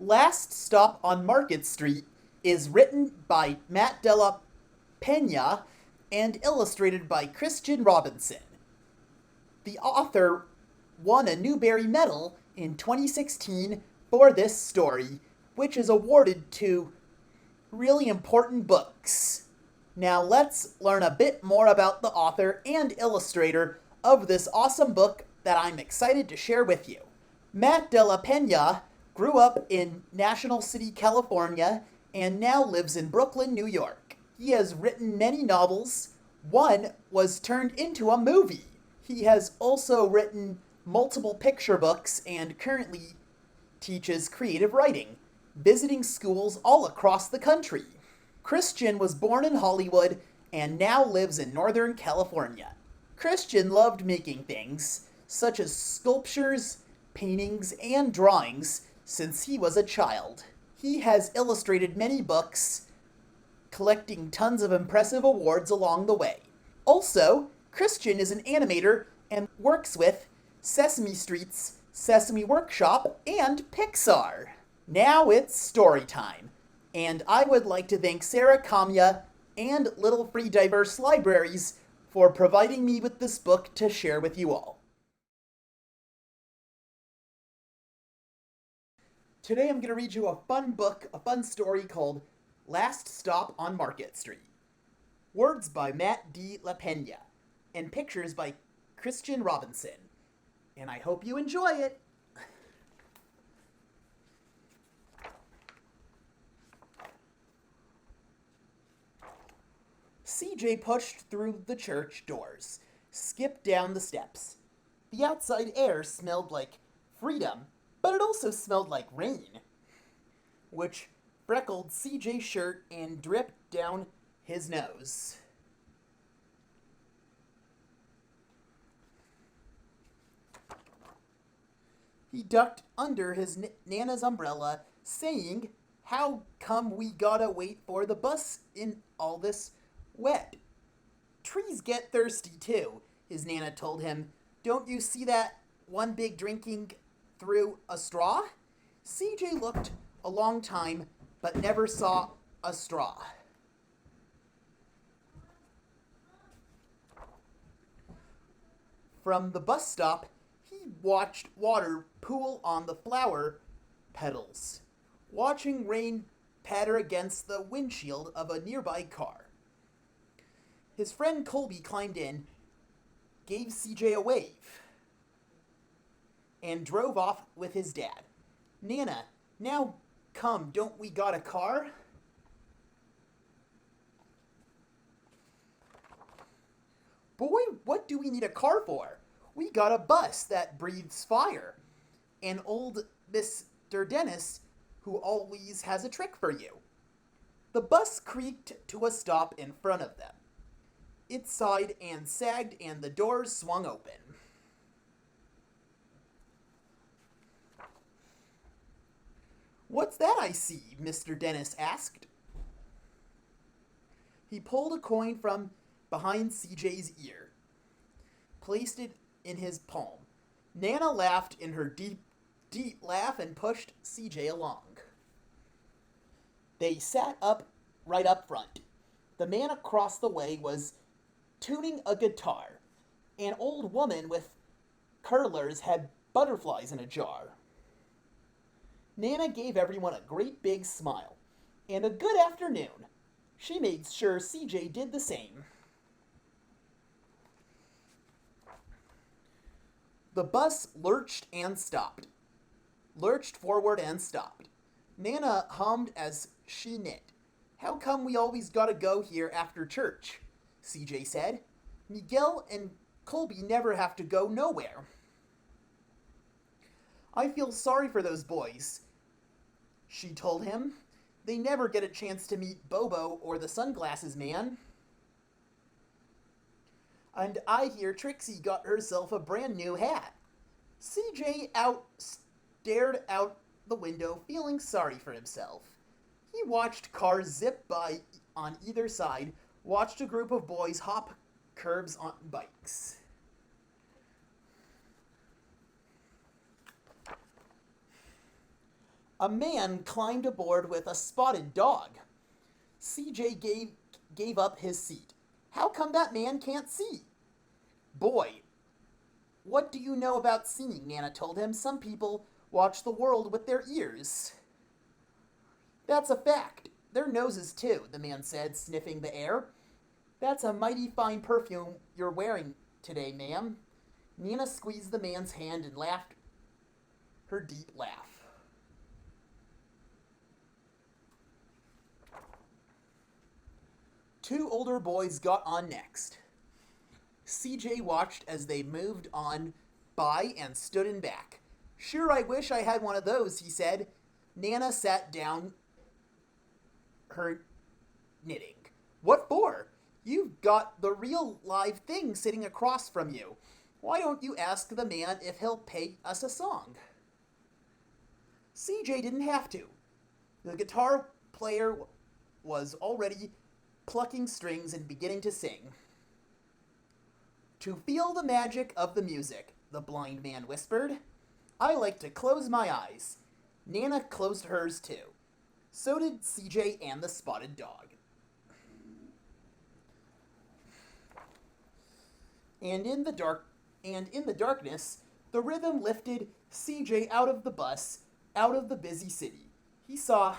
Last Stop on Market Street is written by Matt Della Pena and illustrated by Christian Robinson. The author won a Newbery Medal in 2016 for this story, which is awarded to really important books. Now let's learn a bit more about the author and illustrator of this awesome book that I'm excited to share with you. Matt Della Pena grew up in National City, California, and now lives in Brooklyn, New York. He has written many novels. One was turned into a movie. He has also written multiple picture books and currently teaches creative writing, visiting schools all across the country. Christian was born in Hollywood and now lives in Northern California. Christian loved making things, such as sculptures, paintings, and drawings, since he was a child. He has illustrated many books, collecting tons of impressive awards along the way. Also, Christian is an animator and works with Sesame Street's Sesame Workshop and Pixar. Now it's story time, and I would like to thank Sarah Kamya and Little Free Diverse Libraries for providing me with this book to share with you all. Today I'm going to read you a fun book, a fun story called Last Stop on Market Street. Words by Matt D. LaPena, and pictures by Christian Robinson. And I hope you enjoy it. CJ pushed through the church doors, skipped down the steps. The outside air smelled like freedom, but it also smelled like rain, which freckled CJ's shirt and dripped down his nose. He ducked under his Nana's umbrella, saying, "How come we gotta wait for the bus in all this wet?" "Trees get thirsty too," his Nana told him. "Don't you see that one big drinking through a straw?" CJ looked a long time, but never saw a straw. From the bus stop, he watched water pool on the flower petals, watching rain patter against the windshield of a nearby car. His friend Colby climbed in, gave CJ a wave, and drove off with his dad. "Nana, now come, don't we got a car?" "Boy, what do we need a car for? We got a bus that breathes fire, and old Mr. Dennis, who always has a trick for you." The bus creaked to a stop in front of them. It sighed and sagged, and the doors swung open. "What's that I see?" Mr. Dennis asked. He pulled a coin from behind CJ's ear, placed it in his palm. Nana laughed in her deep, deep laugh and pushed CJ along. They sat up right up front. The man across the way was tuning a guitar. An old woman with curlers had butterflies in a jar. Nana gave everyone a great big smile and a good afternoon. She made sure CJ did the same. The bus lurched and stopped, lurched forward and stopped. Nana hummed as she knit. "How come we always gotta go here after church?" CJ said. "Miguel and Colby never have to go nowhere." "I feel sorry for those boys," she told him. "They never get a chance to meet Bobo or the Sunglasses Man." "And I hear Trixie got herself a brand new hat." CJ stared out the window, feeling sorry for himself. He watched cars zip by on either side, watched a group of boys hop curbs on bikes. A man climbed aboard with a spotted dog. CJ gave up his seat. How come that man can't see? Boy, what do you know about seeing? Nana told him. Some people watch the world with their ears. That's a fact. Their noses, too, the man said, sniffing the air. That's a mighty fine perfume you're wearing today, ma'am. Nana squeezed the man's hand and laughed her deep laugh. Two older boys got on next. CJ watched as they moved on by and stood in back. Sure, I wish I had one of those, he said. Nana sat down her knitting. What for? You've got the real live thing sitting across from you. Why don't you ask the man if he'll pay us a song? CJ didn't have to. The guitar player was already plucking strings and beginning to sing. To feel the magic of the music, the blind man whispered. I like to close my eyes. Nana closed hers too. So did CJ and the spotted dog. And in the darkness, the rhythm lifted CJ out of the bus, out of the busy city. He saw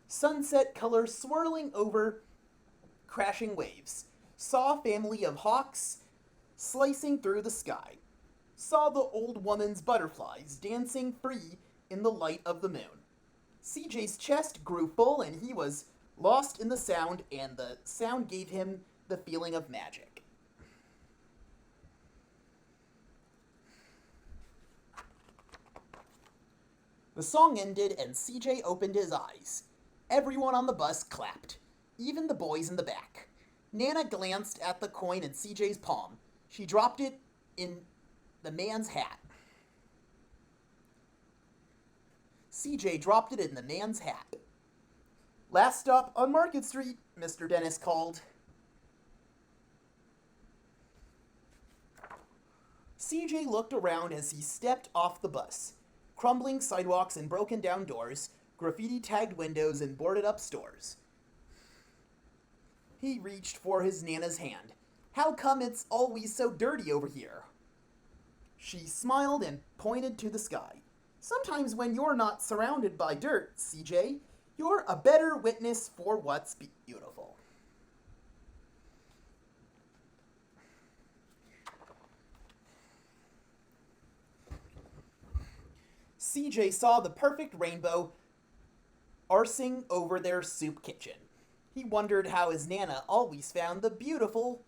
sunset colors swirling over crashing waves, saw a family of hawks slicing through the sky, saw the old woman's butterflies dancing free in the light of the moon. CJ's chest grew full and he was lost in the sound, and the sound gave him the feeling of magic. The song ended and CJ opened his eyes. Everyone on the bus clapped, even the boys in the back. Nana glanced at the coin in CJ's palm. She dropped it in the man's hat. CJ dropped it in the man's hat. Last stop on Market Street, Mr. Dennis called. CJ looked around as he stepped off the bus. Crumbling sidewalks and broken down doors, graffiti-tagged windows and boarded-up stores. He reached for his Nana's hand. How come it's always so dirty over here? She smiled and pointed to the sky. Sometimes when you're not surrounded by dirt, CJ, you're a better witness for what's beautiful. CJ saw the perfect rainbow arcing over their soup kitchen. He wondered how his Nana always found beautiful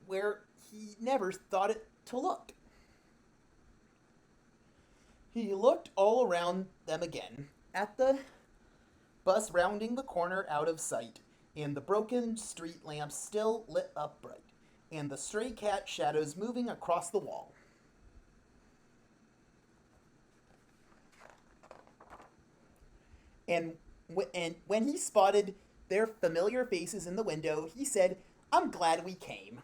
where he never thought it to look. He looked all around them again, at the bus rounding the corner out of sight, and the broken street lamps still lit up bright, and the stray cat shadows moving across the wall. And when he spotted their familiar faces in the window, he said, I'm glad we came.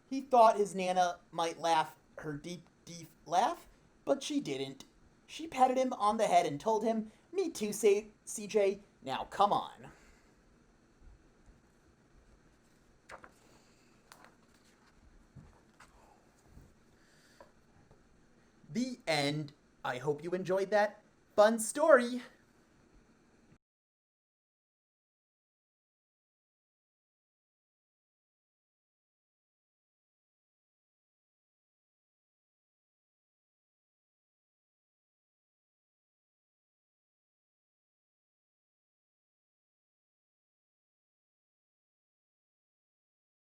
He thought his Nana might laugh her deep, deep laugh, but she didn't. She patted him on the head and told him, Me too, CJ. Now come on. The end. I hope you enjoyed that fun story.